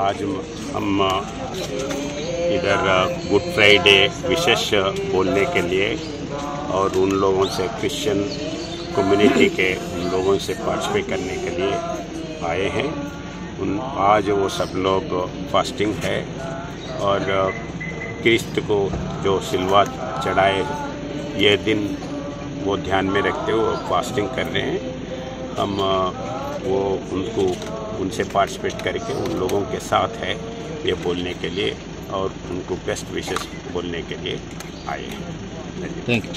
आज हम इधर गुड फ्राइडे विशेष बोलने के लिए और उन लोगों से क्रिश्चियन कम्युनिटी के उन लोगों से पार्टिसिपेट करने के लिए आए हैं। आज वो सब लोग फास्टिंग है और क्रिस्त को जो सिलवा चढ़ाए ये दिन वो ध्यान में रखते हुए फास्टिंग कर रहे हैं। हम वो उनसे पार्टिसिपेट करके उन लोगों के साथ है ये बोलने के लिए और उनको बेस्ट विशेस बोलने के लिए आए हैं। Thank you.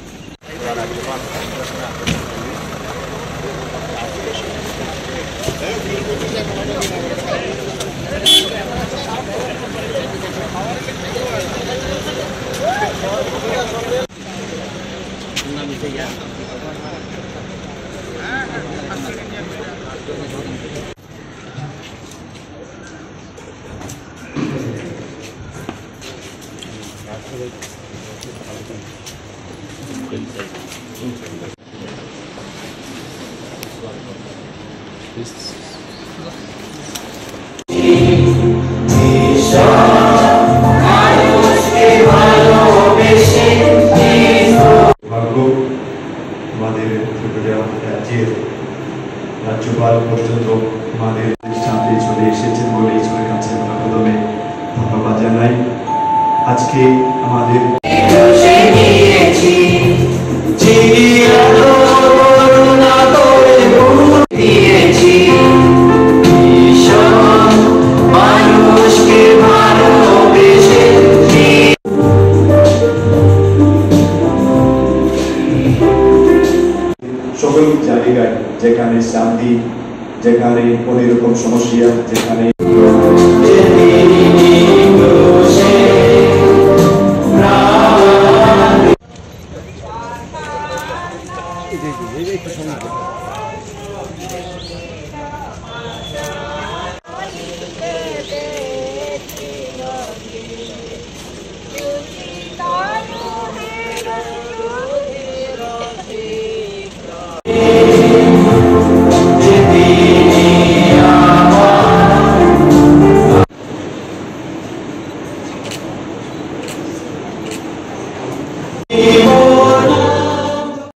राज्यपाल पर्यন্ত আমাদের সামনে চলে এসেছেন বলে ঈশ্বরের কাছে আমরা প্রথমে ধন্যবাদ জানাই। আজকে আমাদের সকল জায়গায় যেখানে শান্তি, যেখানে কোনো রকম সমস্যা, যেখানে এই